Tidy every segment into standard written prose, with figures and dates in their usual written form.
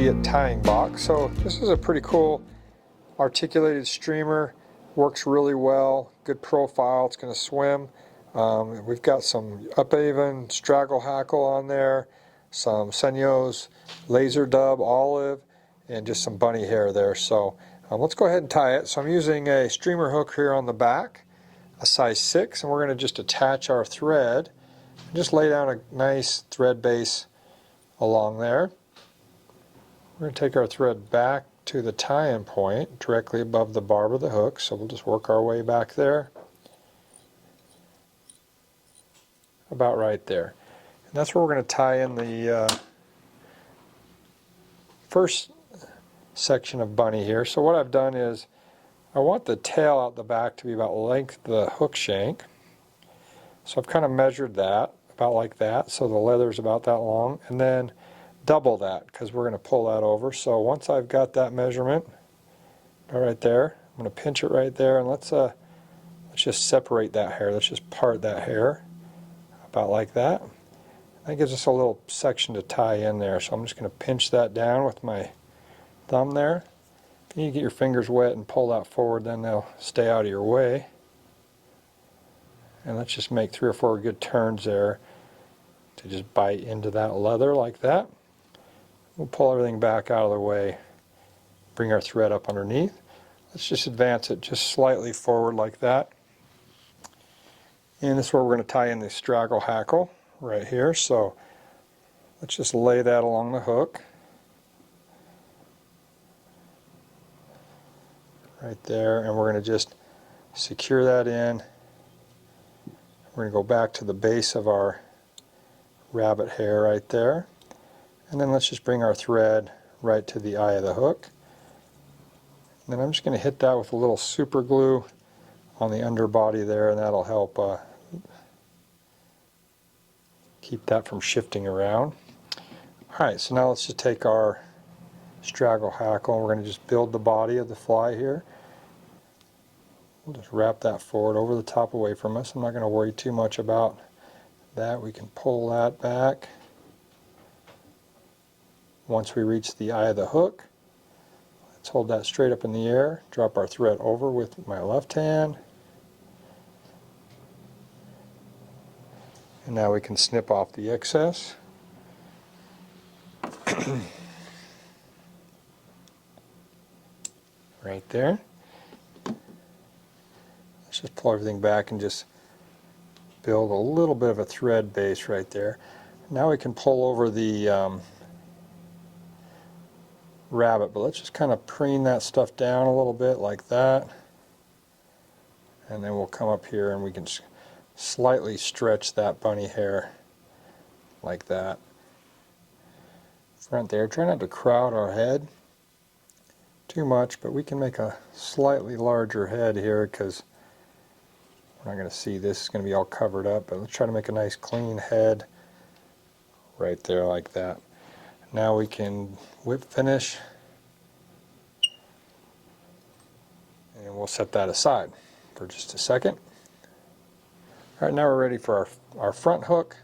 intermediate tying box. So this is a pretty cool articulated streamer, works really well, good profile, it's going to swim. We've got some Upavon straggle hackle on there, some Senyo's laser dub olive, and just some bunny hair there. So let's go ahead and tie it. So I'm using a streamer hook here on the back, a size 6, and we're going to just attach our thread and just lay down a nice thread base along there. We're going to take our thread back to the tie-in point directly above the barb of the hook, so we'll just work our way back there, about right there. And that's where we're going to tie in the first section of bunny here. So what I've done is I want the tail out the back to be about the length of the hook shank. So I've kind of measured that about like that, so the leather's about that long, and then double that because we're going to pull that over. So once I've got that measurement right there, I'm going to pinch it right there, and let's just separate that hair. Let's just part that hair about like that. That gives us a little section to tie in there. So I'm just going to pinch that down with my thumb there. If you get your fingers wet and pull that forward, then they'll stay out of your way. And let's just make 3 or 4 good turns there to just bite into that leather like that. We'll pull everything back out of the way, bring our thread up underneath. Let's just advance it just slightly forward like that. And this is where we're going to tie in the straggle hackle right here. So let's just lay that along the hook. Right there, and we're going to just secure that in. We're going to go back to the base of our rabbit hair right there. And then let's just bring our thread right to the eye of the hook. And then I'm just going to hit that with a little super glue on the underbody there, and that'll help keep that from shifting around. Alright, so now let's just take our straggle hackle and we're going to just build the body of the fly here. We'll just wrap that forward over the top away from us. I'm not going to worry too much about that. We can pull that back once we reach the eye of the hook. Let's hold that straight up in the air, drop our thread over with my left hand, and now we can snip off the excess. Right there. Let's just pull everything back and just build a little bit of a thread base right there. Now we can pull over the rabbit, but let's just kind of preen that stuff down a little bit like that, and then we'll come up here and we can slightly stretch that bunny hair like that. Front there, try not to crowd our head too much, but we can make a slightly larger head here because we're not going to see this. It's going to be all covered up, but let's try to make a nice clean head right there like that. Now we can whip finish, and we'll set that aside for just a second. Alright, now we're ready for our front hook,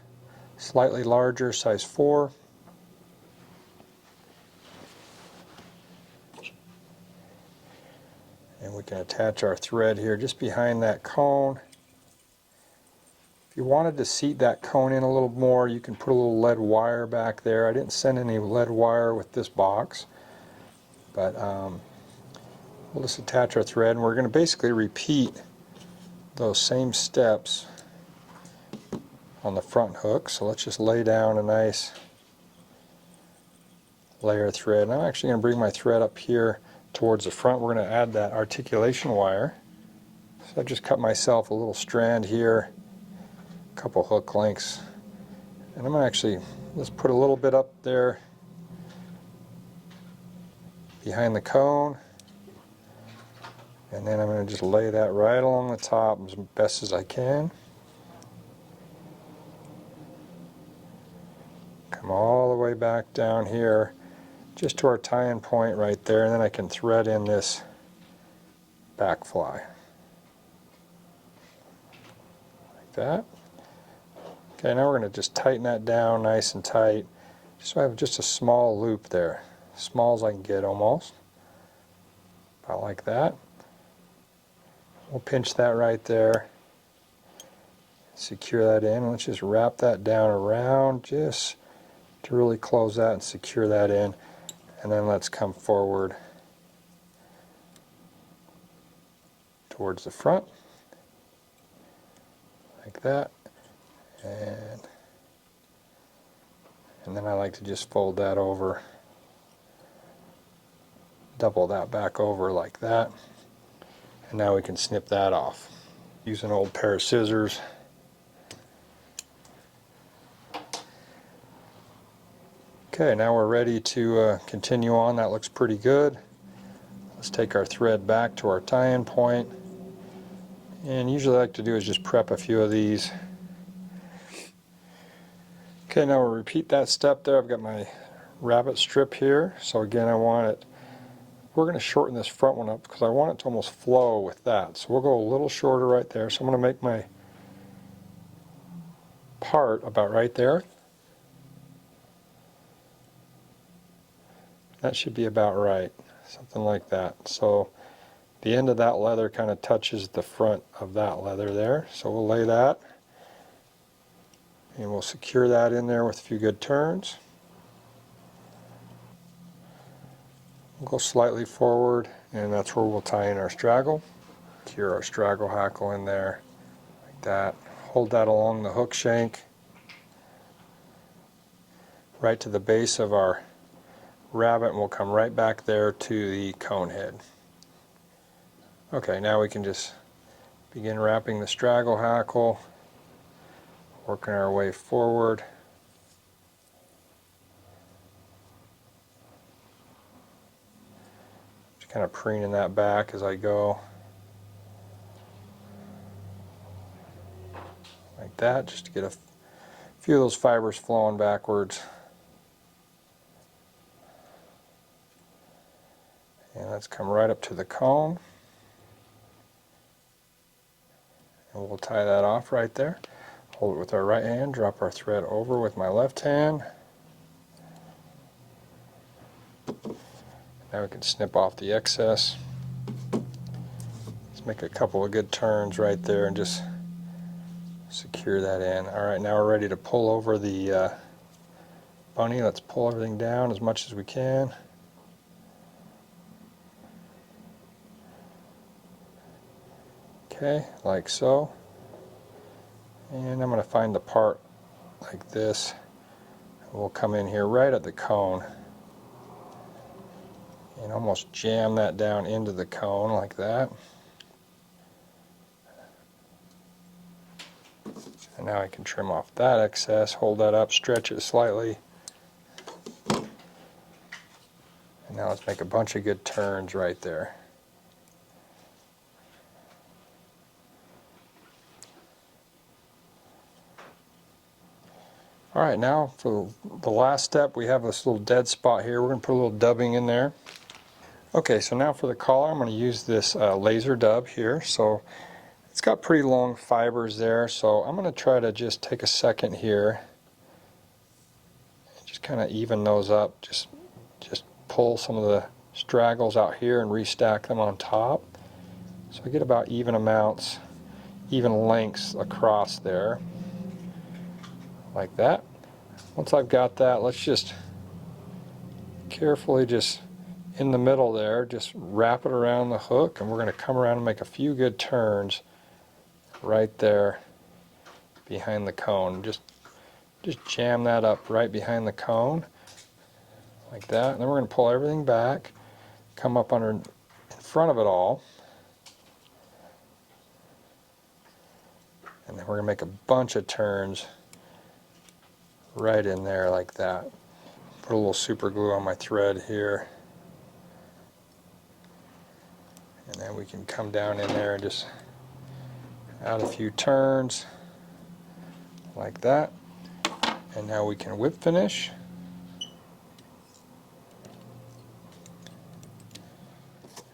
slightly larger, size 4. And we can attach our thread here just behind that cone. If you wanted to seat that cone in a little more, you can put a little lead wire back there. I didn't send any lead wire with this box, but we'll just attach our thread, and we're going to basically repeat those same steps on the front hook. So let's just lay down a nice layer of thread. And I'm actually going to bring my thread up here towards the front. We're going to add that articulation wire. So I just cut myself a little strand here, a couple hook lengths, and I'm going to actually just put a little bit up there behind the cone, and then I'm going to just lay that right along the top as best as I can. Come all the way back down here just to our tie-in point right there, and then I can thread in this back fly like that. Okay, now we're going to just tighten that down nice and tight, just so I have just a small loop there small as I can get almost. About like that. We'll pinch that right there. Secure that in. Let's just wrap that down around just to really close that and secure that in. And then let's come forward towards the front. Like that. And then I like to just fold that over. Double that back over like that. And now we can snip that off. Use an old pair of scissors. Okay, now we're ready to continue on. That looks pretty good. Let's take our thread back to our tie-in point. And usually what I like to do is just prep a few of these. Okay, now we'll repeat that step there. I've got my rabbit strip here. So again, I want it, we're going to shorten this front one up because I want it to almost flow with that. So we'll go a little shorter right there. So I'm going to make my part about right there. That should be about right, something like that. So the end of that leather kind of touches the front of that leather there. So we'll lay that, and we'll secure that in there with a few good turns. We'll go slightly forward, and that's where we'll tie in our straggle. Secure our straggle hackle in there, like that. Hold that along the hook shank, right to the base of our rabbit, and we'll come right back there to the cone head. Okay, now we can just begin wrapping the straggle hackle, working our way forward. Just kind of preening that back as I go. Like that, just to get a few of those fibers flowing backwards. And let's come right up to the cone. And we'll tie that off right there. Hold it with our right hand, drop our thread over with my left hand. Now we can snip off the excess. Let's make a couple of good turns right there and just secure that in. Alright, now we're ready to pull over the bunny. Let's pull everything down as much as we can. Okay, like so. And I'm going to find the part like this. We'll come in here right at the cone and almost jam that down into the cone like that. And now I can trim off that excess, hold that up, stretch it slightly. And now let's make a bunch of good turns right there. Alright, now for the last step, we have this little dead spot here. We're going to put a little dubbing in there. Okay, so now for the collar, I'm going to use this laser dub here. So it's got pretty long fibers there, so I'm going to try to just take a second here and just kind of even those up. Just pull some of the straggles out here and restack them on top. So I get about even amounts, even lengths across there. Like that. Once I've got that, let's just carefully just in the middle there, just wrap it around the hook, and we're going to come around and make a few good turns right there behind the cone. Just jam that up right behind the cone like that. And then we're going to pull everything back, come up under in front of it all, and then we're going to make a bunch of turns right in there like that. Put a little super glue on my thread here, and then we can come down in there and just add a few turns like that. And now we can whip finish.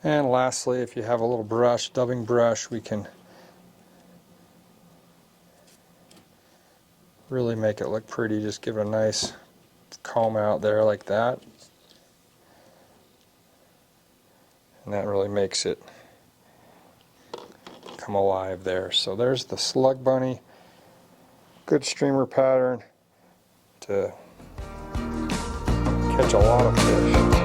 And lastly, if you have a little brush, dubbing brush, we can really make it look pretty. Just give it a nice comb out there like that. and that really makes it come alive there. So there's the Slug Bunny. Good streamer pattern to catch a lot of fish.